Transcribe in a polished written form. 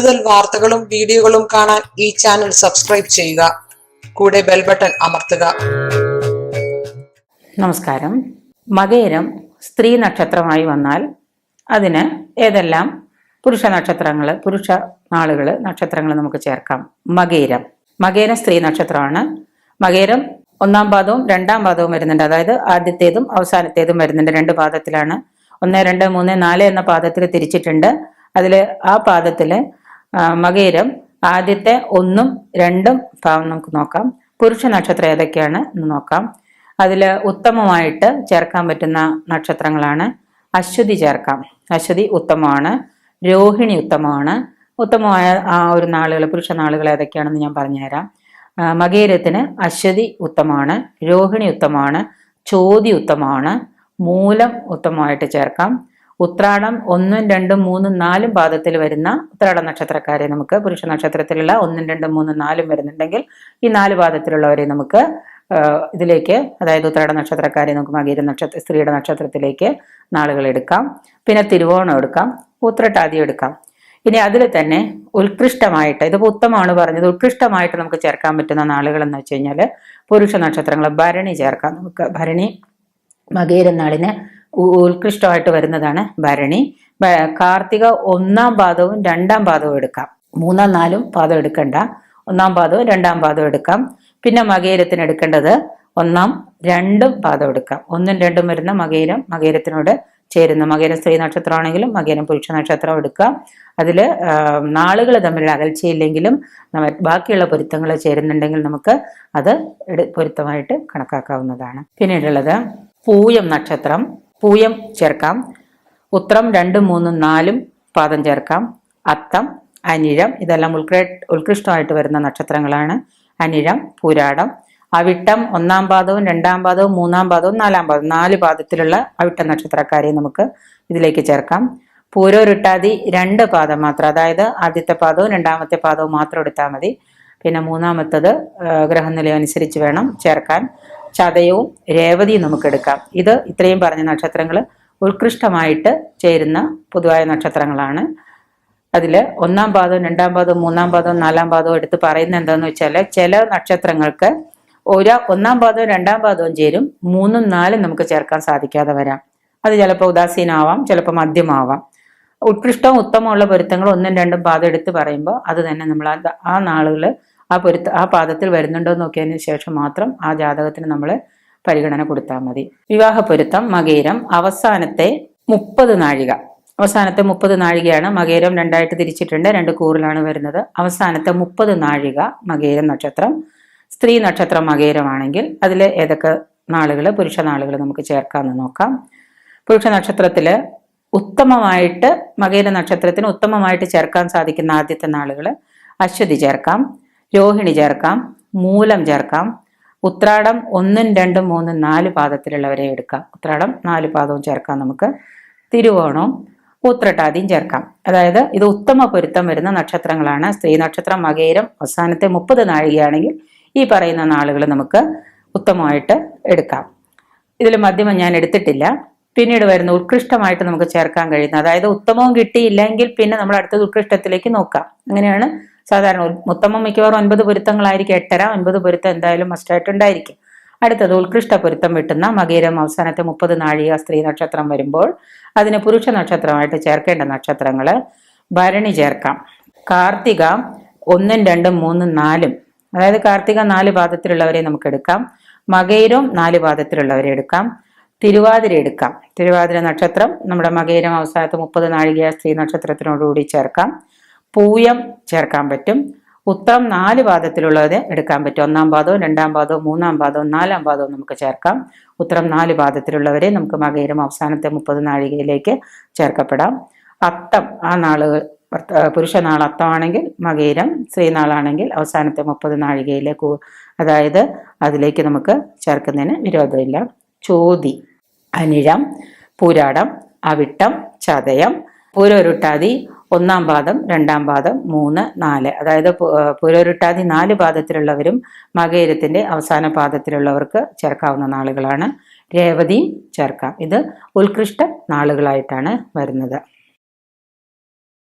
കൂടുതൽ വാർത്തകളും വീഡിയോകളും കാണാൻ ഈ ചാനൽ സബ്സ്ക്രൈബ് ചെയ്യുക. കൂടെ ബെൽ ബട്ടൺ അമർത്തുക. നമസ്കാരം. മകേരം സ്ത്രീ നക്ഷത്രമായി വന്നാൽ അതിന് ഏതെല്ലാം പുരുഷ നക്ഷത്രങ്ങൾ നമുക്ക് ചേർക്കാം? മകേരം സ്ത്രീ നക്ഷത്രമാണ്. മകേരം ഒന്നാം പാദവും രണ്ടാം പാദവും വരുന്നുണ്ട്. അതായത് ആദ്യത്തേതും അവസാനത്തേതും വരുന്നുണ്ട്. 2 പാദത്തിലാണ്. 1, 2, 3, 4 എന്ന പാദത്തിൽ തിരിച്ചിട്ടുണ്ട്. ആ പാദത്തില് മകേരം ആദ്യത്തെ 1ഉം 2ഉം ഭാവം നമുക്ക് നോക്കാം. പുരുഷ നക്ഷത്രം ഏതൊക്കെയാണ് എന്ന് നോക്കാം. അതിൽ ഉത്തമമായിട്ട് ചേർക്കാൻ പറ്റുന്ന നക്ഷത്രങ്ങളാണ് അശ്വതി ചേർക്കാം. അശ്വതി ഉത്തമമാണ്. രോഹിണി ഉത്തമമാണ്. ഉത്തമമായ ഒരു നാളുകൾ, പുരുഷ നാളുകൾ ഏതൊക്കെയാണെന്ന് ഞാൻ പറഞ്ഞുതരാം. മകേരത്തിന് അശ്വതി ഉത്തമമാണ്, രോഹിണി ഉത്തമമാണ്, ചോതി ഉത്തമമാണ്, മൂലം ഉത്തമമായിട്ട് ചേർക്കാം. ഉത്രാടം 1, 2, 3, 4 പാദത്തിൽ വരുന്ന ഉത്രാട നക്ഷത്രക്കാരെ നമുക്ക്, പുരുഷ നക്ഷത്രത്തിലുള്ള 1, 2, 3, 4 വരുന്നുണ്ടെങ്കിൽ ഈ 4 പാദത്തിലുള്ളവരെ നമുക്ക് ഇതിലേക്ക്, അതായത് ഉത്രാട നക്ഷത്രക്കാരെ നമുക്ക് മകേര സ്ത്രീയുടെ നക്ഷത്രത്തിലേക്ക് നാളുകൾ എടുക്കാം. പിന്നെ തിരുവോണം എടുക്കാം, ഉത്രട്ടാതി എടുക്കാം. ഇനി അതിൽ തന്നെ ഉത്കൃഷ്ടമായിട്ട്, ഇതിപ്പോൾ ഉത്തമമാണ് പറഞ്ഞത്, ഉത്കൃഷ്ടമായിട്ട് നമുക്ക് ചേർക്കാൻ പറ്റുന്ന നാളുകൾ എന്ന് വെച്ച് കഴിഞ്ഞാൽ പുരുഷ നക്ഷത്രങ്ങൾ ഭരണി ചേർക്കാം. നമുക്ക് ഭരണി മകേര നാളിന് ഉത്കൃഷ്ടമായിട്ട് വരുന്നതാണ് ഭരണി. കാർത്തിക 1ആം പാദവും 2ആം പാദവും എടുക്കാം. 3ഉം 4ഉം പാദം എടുക്കണ്ട, 1ആം പാദവും 2ആം പാദവും എടുക്കാം. പിന്നെ മകേരത്തിന് എടുക്കേണ്ടത് 1ഉം 2ഉം പാദം എടുക്കാം. 1ഉം 2ഉം വരുന്ന മകേരത്തിനോട് ചേരുന്ന, മകേരം സ്ത്രീ നക്ഷത്രമാണെങ്കിലും മകേരം പുരുഷ നക്ഷത്രം എടുക്കാം. അതിൽ നാളുകൾ തമ്മിലുള്ള അകൽച്ചയില്ലെങ്കിലും ബാക്കിയുള്ള പൊരുത്തങ്ങൾ ചേരുന്നുണ്ടെങ്കിൽ നമുക്ക് അത് പൊരുത്തമായിട്ട് കണക്കാക്കാവുന്നതാണ്. പിന്നീടുള്ളത് പൂയം നക്ഷത്രം. പൂയം ചേർക്കാം. ഉത്രം 2, 3, 4 പാദം ചേർക്കാം. അത്തം, അനിഴം ഇതെല്ലാം ഉത്കൃഷ്ടമായിട്ട് വരുന്ന നക്ഷത്രങ്ങളാണ്. അനിഴം, പൂരാടം, അവിട്ടം 1ആം പാദവും 2ആം പാദവും 3ആം പാദവും 4ആം പാദവും 4 പാദത്തിലുള്ള അവിട്ട നക്ഷത്രക്കാരെ നമുക്ക് ഇതിലേക്ക് ചേർക്കാം. പൂരോരുട്ടാതി 2 പാദം മാത്രം, അതായത് ആദ്യത്തെ പാദവും 2ആമത്തെ പാദവും മാത്രം എടുത്താൽ മതി. പിന്നെ 3ആമത്തത് ഗ്രഹനില അനുസരിച്ച് വേണം ചേർക്കാൻ. ചതയവും രേവതിയും നമുക്ക് എടുക്കാം. ഇത്രയും പറഞ്ഞ നക്ഷത്രങ്ങൾ ഉത്കൃഷ്ടമായിട്ട് ചേരുന്ന പൊതുവായ നക്ഷത്രങ്ങളാണ്. അതിൽ 1ആം പാദവും 2ആം പാദവും 3ആം പാദവും 4ആം പാദവും എടുത്ത് പറയുന്നത് എന്താന്ന് വെച്ചാൽ, ചില നക്ഷത്രങ്ങൾക്ക് 1ആം പാദവും 2ആം പാദവും ചേരും, 3ഉം 4ഉം നമുക്ക് ചേർക്കാൻ സാധിക്കാതെ വരാം. അത് ചിലപ്പോൾ ഉദാസീനാവാം, ചിലപ്പോൾ മധ്യമാവാം. ഉത്കൃഷ്ടവും ഉത്തമമുള്ള പൊരുത്തങ്ങൾ 1ഉം 2ഉം പാദം എടുത്ത് പറയുമ്പോൾ അത് തന്നെ നമ്മൾ ആ നാളുകൾ ആ പാദത്തിൽ വരുന്നുണ്ടോ എന്ന് നോക്കിയതിന് ശേഷം മാത്രം ആ ജാതകത്തിന് നമ്മൾ പരിഗണന കൊടുത്താൽ മതി. വിവാഹ പൊരുത്തം മകേരം അവസാനത്തെ 30 നാഴിക. അവസാനത്തെ 30 നാഴികയാണ്. മകേരം 2ആയിട്ട് തിരിച്ചിട്ടുണ്ട്, 2 കൂറിലാണ് വരുന്നത്. അവസാനത്തെ 30 നാഴിക മകേരം നക്ഷത്രം. സ്ത്രീ നക്ഷത്രം മകേരമാണെങ്കിൽ അതിൽ ഏതൊക്കെ നാളുകൾ, പുരുഷ നാളുകൾ നമുക്ക് ചേർക്കാമെന്ന് നോക്കാം. പുരുഷ നക്ഷത്രത്തില് ഉത്തമമായിട്ട്, മകേര നക്ഷത്രത്തിന് ഉത്തമമായിട്ട് ചേർക്കാൻ സാധിക്കുന്ന ആദ്യത്തെ നാളുകൾ അശ്വതി ചേർക്കാം, രോഹിണി ചേർക്കാം, മൂലം ചേർക്കാം. ഉത്രാടം 1, 2, 3, 4 പാദത്തിലുള്ളവരെ എടുക്കാം. ഉത്രാടം 4 പാദവും ചേർക്കാം നമുക്ക്. തിരുവോണവും ഉത്രട്ടാതിയും ചേർക്കാം. അതായത് ഇത് ഉത്തമ പൊരുത്തം വരുന്ന നക്ഷത്രങ്ങളാണ്. സ്ത്രീ നക്ഷത്രം മകേരം അവസാനത്തെ 30 നാഴികയാണെങ്കിൽ ഈ പറയുന്ന നാളുകൾ നമുക്ക് ഉത്തമമായിട്ട് എടുക്കാം. ഇതിൽ മധ്യമം ഞാൻ എടുത്തിട്ടില്ല. പിന്നീട് വരുന്ന ഉത്കൃഷ്ടമായിട്ട് നമുക്ക് ചേർക്കാൻ കഴിയുന്ന, അതായത് ഉത്തമവും കിട്ടിയില്ലെങ്കിൽ പിന്നെ നമ്മൾ അടുത്തത് ഉത്കൃഷ്ടത്തിലേക്ക് നോക്കാം. അങ്ങനെയാണ് സാധാരണ. ഉത്തമം മിക്കവാറും 9 പൊരുത്തങ്ങളായിരിക്കും. 8.5, 9 പൊരുത്തം എന്തായാലും മസ്റ്റായിട്ട് ഉണ്ടായിരിക്കും. അടുത്തത് ഉത്കൃഷ്ട പൊരുത്തം കിട്ടുന്ന മകേരം അവസാനത്തെ 30 നാഴിക സ്ത്രീ നക്ഷത്രം വരുമ്പോൾ അതിന് പുരുഷ നക്ഷത്രമായിട്ട് ചേർക്കേണ്ട നക്ഷത്രങ്ങൾ ഭരണി ചേർക്കാം. കാർത്തിക 1, 2, 3, 4, അതായത് കാർത്തിക 4 പാദത്തിലുള്ളവരെ നമുക്ക് എടുക്കാം. മകേരം 4 പാദത്തിലുള്ളവരെ എടുക്കാം. തിരുവാതിര എടുക്കാം. തിരുവാതിര നക്ഷത്രം നമ്മുടെ മകേരം അവസാനത്തെ 30 നാഴിക സ്ത്രീ നക്ഷത്രത്തിനോടുകൂടി ചേർക്കാം. പൂയം ചേർക്കാൻ പറ്റും. ഉത്രം 4 പാദത്തിലുള്ളത് എടുക്കാൻ പറ്റും. 1ആം പാദവും 2ആം പാദവും 3ആം പാദവും 4ആം പാദവും നമുക്ക് ചേർക്കാം. ഉത്രം 4 പാദത്തിലുള്ളവരെ നമുക്ക് മകേരം അവസാനത്തെ 30 നാഴികയിലേക്ക് ചേർക്കപ്പെടാം. അത്തം, ആ നാളുകൾ പുരുഷ നാൾ അത്തമാണെങ്കിൽ, മകേരം സ്ത്രീ നാളാണെങ്കിൽ അവസാനത്തെ 30 നാഴികയിലേക്ക്, അതായത് അതിലേക്ക് നമുക്ക് ചേർക്കുന്നതിന് വിരോധമില്ല. ചോതി, അനിഴം, പൂരാടം, അവിട്ടം, ചതയം, പൂരോരുട്ടാതി 1ആം പാദം 2ആം പാദം 3, 4, അതായത് പൂരോരുട്ടാതി 4 പാദത്തിലുള്ളവരും മകേരത്തിന്റെ അവസാന പാദത്തിലുള്ളവർക്ക് ചേർക്കാവുന്ന നാളുകളാണ്. രേവതിയും ചേർക്കാം. ഇത് ഉത്കൃഷ്ട നാളുകളായിട്ടാണ് വരുന്നത്.